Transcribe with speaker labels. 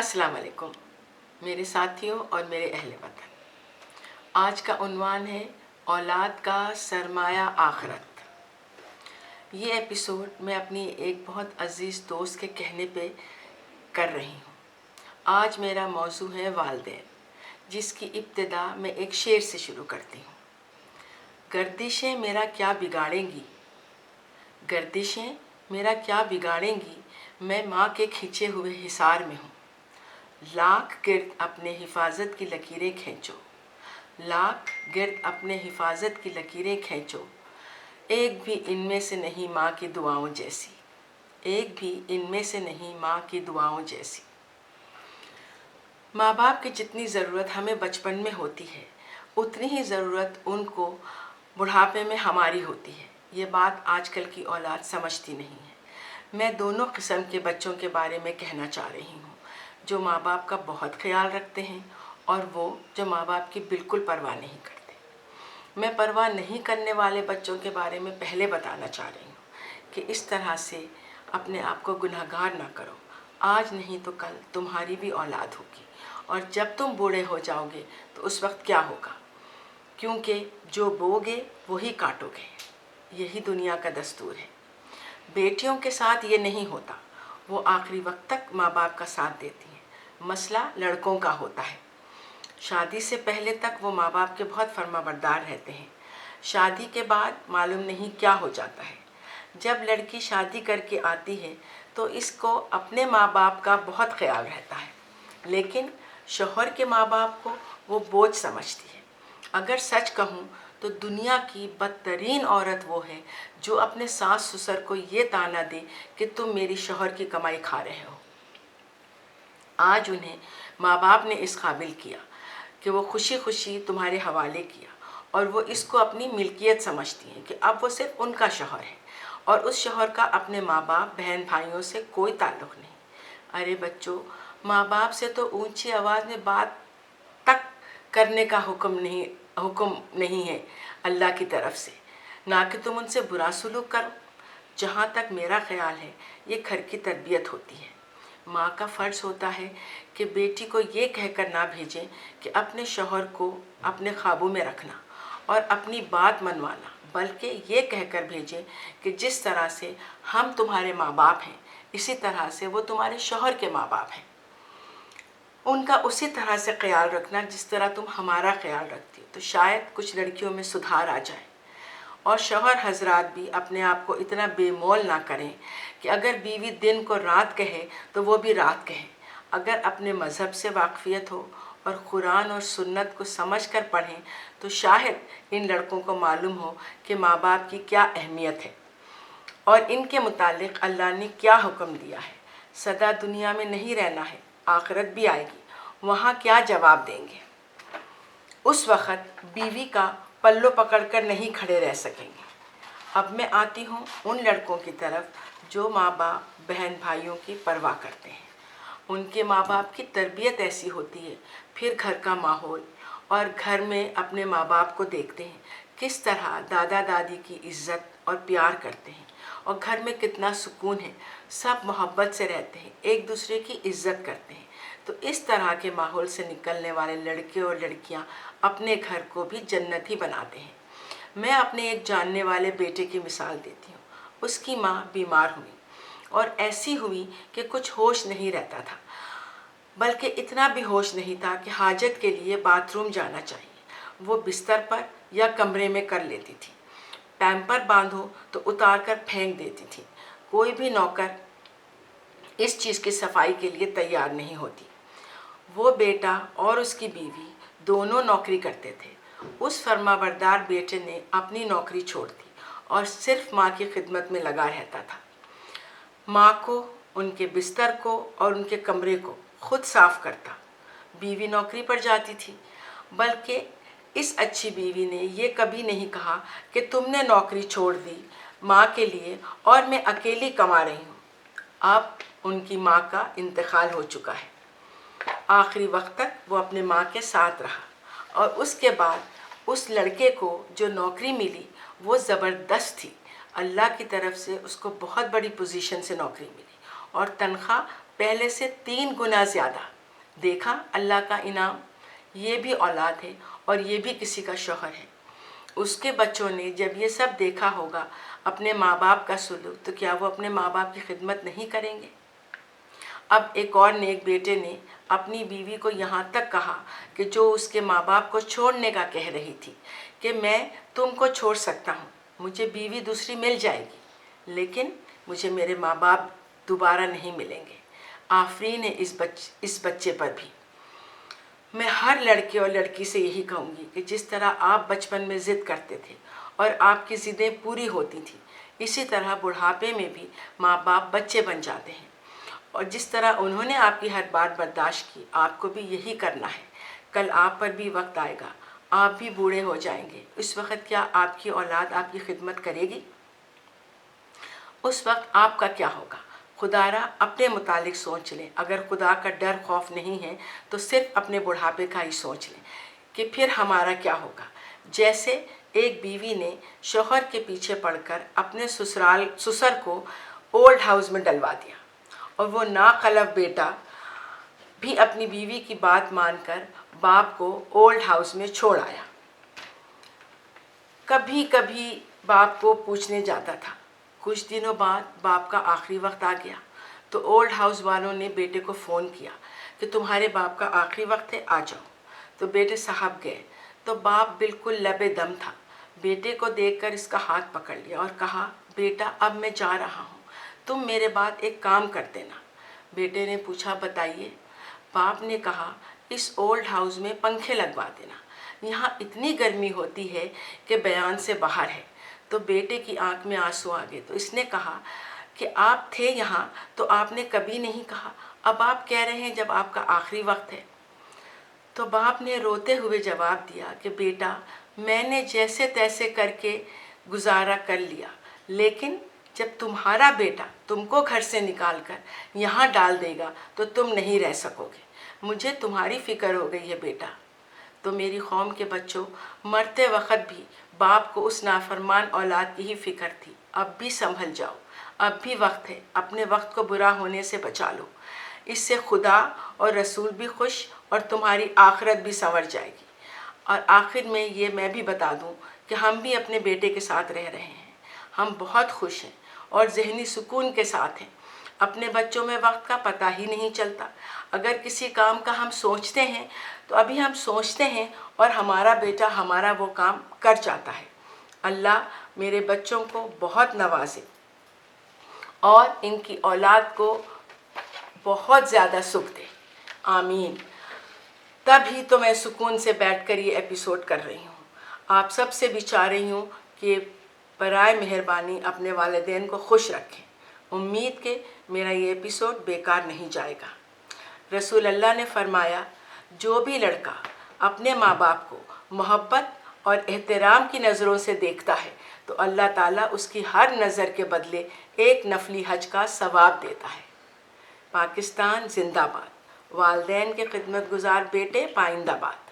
Speaker 1: السلام علیکم میرے ساتھیوں اور میرے اہل وطن۔ آج کا عنوان ہے اولاد کا سرمایہ آخرت۔ یہ ایپیسوڈ میں اپنی ایک بہت عزیز دوست کے کہنے پہ کر رہی ہوں۔ آج میرا موضوع ہے والدین، جس کی ابتدا میں ایک شعر سے شروع کرتی ہوں۔ گردشیں میرا کیا بگاڑیں گی، گردشیں میرا کیا بگاڑیں گی، میں ماں کے کھینچے ہوئے حصار میں ہوں۔ لاکھ گرد اپنے حفاظت کی لکیریں کھینچو، لاکھ گرد اپنے حفاظت کی لکیریں کھینچو، ایک بھی ان میں سے نہیں ماں کی دعاؤں جیسی، ایک بھی ان میں سے نہیں ماں کی دعاؤں جیسی۔ ماں باپ کی جتنی ضرورت ہمیں بچپن میں ہوتی ہے، اتنی ہی ضرورت ان کو بڑھاپے میں ہماری ہوتی ہے۔ یہ بات آج کل کی اولاد سمجھتی نہیں ہے۔ میں دونوں قسم کے بچوں کے بارے میں کہنا چاہ رہی ہوں، جو ماں باپ کا بہت خیال رکھتے ہیں اور وہ جو ماں باپ کی بالکل پرواہ نہیں کرتے۔ میں پرواہ نہیں کرنے والے بچوں کے بارے میں پہلے بتانا چاہ رہی ہوں کہ اس طرح سے اپنے آپ کو گنہگار نہ کرو۔ آج نہیں تو کل تمہاری بھی اولاد ہوگی، اور جب تم بوڑھے ہو جاؤ گے تو اس وقت کیا ہوگا، کیونکہ جو بوگے وہی کاٹو گے۔ یہی دنیا کا دستور ہے۔ بیٹیوں کے ساتھ یہ نہیں ہوتا، وہ آخری وقت تک ماں باپ کا ساتھ دیتی ہیں۔ مسئلہ لڑکوں کا ہوتا ہے۔ شادی سے پہلے تک وہ ماں باپ کے بہت فرما بردار رہتے ہیں۔ شادی کے بعد معلوم نہیں کیا ہو جاتا ہے۔ جب لڑکی شادی کر کے آتی ہے تو اس کو اپنے ماں باپ کا بہت خیال رہتا ہے، لیکن شوہر کے ماں باپ کو وہ بوجھ سمجھتی ہے۔ اگر سچ کہوں تو دنیا کی بدترین عورت وہ ہے جو اپنے ساس سسر کو یہ طعنہ دے کہ تم میری شوہر کی کمائی کھا رہے ہو۔ آج انہیں ماں باپ نے اس قابل کیا کہ وہ خوشی خوشی تمہارے حوالے کیا، اور وہ اس کو اپنی ملکیت سمجھتی ہیں کہ اب وہ صرف ان کا شوہر ہے، اور اس شوہر کا اپنے ماں باپ بہن بھائیوں سے کوئی تعلق نہیں۔ ارے بچوں، ماں باپ سے تو اونچی آواز میں بات تک کرنے کا حکم نہیں ہے اللہ کی طرف سے، نہ کہ تم ان سے برا سلوک کرو۔ جہاں تک میرا خیال ہے، یہ گھر کی تربیت ہوتی ہے۔ ماں کا فرض ہوتا ہے کہ بیٹی کو یہ کہہ کر نہ بھیجیں کہ اپنے شوہر کو اپنے قابو میں رکھنا اور اپنی بات منوانا، بلکہ یہ کہہ کر بھیجیں کہ جس طرح سے ہم تمہارے ماں باپ ہیں، اسی طرح سے وہ تمہارے شوہر کے ماں باپ ہیں۔ ان کا اسی طرح سے خیال رکھنا جس طرح تم ہمارا خیال رکھتی ہو، تو شاید کچھ لڑکیوں میں سدھار آ جائے۔ اور شوہر حضرات بھی اپنے آپ کو اتنا بے مول نہ کریں کہ اگر بیوی دن کو رات کہے تو وہ بھی رات کہیں۔ اگر اپنے مذہب سے واقفیت ہو اور قرآن اور سنت کو سمجھ کر پڑھیں تو شاید ان لڑکوں کو معلوم ہو کہ ماں باپ کی کیا اہمیت ہے اور ان کے متعلق اللہ نے کیا حکم دیا ہے۔ سدا دنیا میں نہیں رہنا ہے، آخرت بھی آئے گی، وہاں کیا جواب دیں گے۔ اس وقت بیوی کا پلو پکڑ کر نہیں کھڑے رہ سکیں گے۔ اب میں آتی ہوں ان لڑکوں کی طرف جو ماں باپ بہن بھائیوں کی پرواہ کرتے ہیں۔ ان کے ماں باپ کی تربیت ایسی ہوتی ہے، پھر گھر کا ماحول اور گھر میں اپنے ماں باپ کو دیکھتے ہیں کس طرح دادا دادی کی عزت اور پیار کرتے ہیں، اور گھر میں کتنا سکون ہے، سب محبت سے رہتے ہیں، ایک دوسرے کی عزت کرتے ہیں۔ تو اس طرح کے ماحول سے نکلنے والے لڑکے اور لڑکیاں اپنے گھر کو بھی جنت ہی بناتے ہیں۔ میں اپنے ایک جاننے والے بیٹے کی مثال دیتی ہوں۔ اس کی ماں بیمار ہوئی، اور ایسی ہوئی کہ کچھ ہوش نہیں رہتا تھا، بلکہ اتنا بھی ہوش نہیں تھا کہ حاجت کے لیے باتھ روم جانا چاہیے وہ بستر پر یا کمرے میں کر لیتی تھی۔ پیمپر باندھو تو اتار کر پھینک دیتی تھی۔ کوئی بھی نوکر اس چیز کی صفائی کے لیے تیار نہیں ہوتی۔ وہ بیٹا اور اس کی بیوی دونوں نوکری کرتے تھے۔ اس فرما بردار بیٹے نے اپنی نوکری چھوڑ دی اور صرف ماں کی خدمت میں لگا رہتا تھا۔ ماں کو، ان کے بستر کو اور ان کے کمرے کو خود صاف کرتا۔ بیوی نوکری پر جاتی تھی، بلکہ اس اچھی بیوی نے یہ کبھی نہیں کہا کہ تم نے نوکری چھوڑ دی ماں کے لیے اور میں اکیلی کما رہی ہوں۔ اب ان کی ماں کا انتقال ہو چکا ہے۔ آخری وقت تک وہ اپنے ماں کے ساتھ رہا، اور اس کے بعد اس لڑکے کو جو نوکری ملی وہ زبردست تھی۔ اللہ کی طرف سے اس کو بہت بڑی پوزیشن سے نوکری ملی، اور تنخواہ پہلے سے 3 گنا زیادہ۔ دیکھا اللہ کا انعام، یہ بھی اولاد ہے اور یہ بھی کسی کا شوہر ہے۔ اس کے بچوں نے جب یہ سب دیکھا ہوگا اپنے ماں باپ کا سلوک، تو کیا وہ اپنے ماں باپ کی خدمت نہیں کریں گے؟ اب ایک اور نیک بیٹے نے اپنی بیوی کو یہاں تک کہا کہ جو اس کے ماں باپ کو چھوڑنے کا کہہ رہی تھی کہ میں تم کو چھوڑ سکتا ہوں، مجھے بیوی دوسری مل جائے گی، لیکن مجھے میرے ماں باپ دوبارہ نہیں ملیں گے۔ آفرین ہے اس بچے پر بھی۔ میں ہر لڑکے اور لڑکی سے یہی کہوں گی کہ جس طرح آپ بچپن میں ضد کرتے تھے اور آپ کی ضدیں پوری ہوتی تھیں، اسی طرح بڑھاپے میں بھی ماں باپ بچے بن جاتے ہیں، اور جس طرح انہوں نے آپ کی ہر بات برداشت کی، آپ کو بھی یہی کرنا ہے۔ کل آپ پر بھی وقت آئے گا، آپ بھی بوڑھے ہو جائیں گے، اس وقت کیا آپ کی اولاد آپ کی خدمت کرے گی؟ اس وقت آپ کا کیا ہوگا؟ خدا را اپنے متعلق سوچ لیں۔ اگر خدا کا ڈر خوف نہیں ہے تو صرف اپنے بڑھاپے کا ہی سوچ لیں کہ پھر ہمارا کیا ہوگا۔ جیسے ایک بیوی نے شوہر کے پیچھے پڑ کر اپنے سسر کو اولڈ ہاؤس میں ڈلوا دیا، اور وہ ناخلف بیٹا بھی اپنی بیوی کی بات مان کر باپ کو اولڈ ہاؤس میں چھوڑ آیا۔ کبھی کبھی باپ کو پوچھنے جاتا تھا۔ کچھ دنوں بعد باپ کا آخری وقت آ گیا تو اولڈ ہاؤس والوں نے بیٹے کو فون کیا کہ تمہارے باپ کا آخری وقت ہے، آ جاؤ۔ تو بیٹے صاحب گئے تو باپ بالکل لبے دم تھا۔ بیٹے کو دیکھ کر اس کا ہاتھ پکڑ لیا اور کہا، بیٹا اب میں جا رہا ہوں، تم میرے بعد ایک کام کر دینا۔ بیٹے نے پوچھا، بتائیے۔ باپ نے کہا، اس اولڈ ہاؤس میں پنکھے لگوا دینا، یہاں اتنی گرمی ہوتی ہے کہ بیان سے باہر ہے۔ تو بیٹے کی آنکھ میں آنسو آ گئے، تو اس نے کہا کہ آپ تھے یہاں تو آپ نے کبھی نہیں کہا، اب آپ کہہ رہے ہیں جب آپ کا آخری وقت ہے۔ تو باپ نے روتے ہوئے جواب دیا کہ بیٹا، میں نے جیسے تیسے کر کے گزارا کر لیا، لیکن جب تمہارا بیٹا تم کو گھر سے نکال کر یہاں ڈال دے گا تو تم نہیں رہ سکو گے۔ مجھے تمہاری فکر ہو گئی ہے بیٹا۔ تو میری قوم کے بچوں، مرتے وقت بھی باپ کو اس نافرمان اولاد کی ہی فکر تھی۔ اب بھی سنبھل جاؤ، اب بھی وقت ہے، اپنے وقت کو برا ہونے سے بچا لو، اس سے خدا اور رسول بھی خوش اور تمہاری آخرت بھی سنور جائے گی۔ اور آخر میں یہ میں بھی بتا دوں کہ ہم بھی اپنے بیٹے کے ساتھ رہ رہے ہیں، ہم بہت خوش ہیں اور ذہنی سکون کے ساتھ ہیں۔ اپنے بچوں میں وقت کا پتہ ہی نہیں چلتا۔ اگر کسی کام کا ہم سوچتے ہیں تو ابھی ہم سوچتے ہیں اور ہمارا بیٹا ہمارا وہ کام کر جاتا ہے۔ اللہ میرے بچوں کو بہت نوازے اور ان کی اولاد کو بہت زیادہ سکھ دے، آمین۔ تب ہی تو میں سکون سے بیٹھ کر یہ ایپیسوڈ کر رہی ہوں۔ آپ سب سے بھی چاہ رہی ہوں کہ برائے مہربانی اپنے والدین کو خوش رکھیں۔ امید کہ میرا یہ ایپیسوڈ بیکار نہیں جائے گا۔ رسول اللہ نے فرمایا، جو بھی لڑکا اپنے ماں باپ کو محبت اور احترام کی نظروں سے دیکھتا ہے تو اللہ تعالیٰ اس کی ہر نظر کے بدلے ایک نفلی حج کا ثواب دیتا ہے۔ پاکستان زندہ باد۔ والدین کے خدمت گزار بیٹے، پائندہ باد۔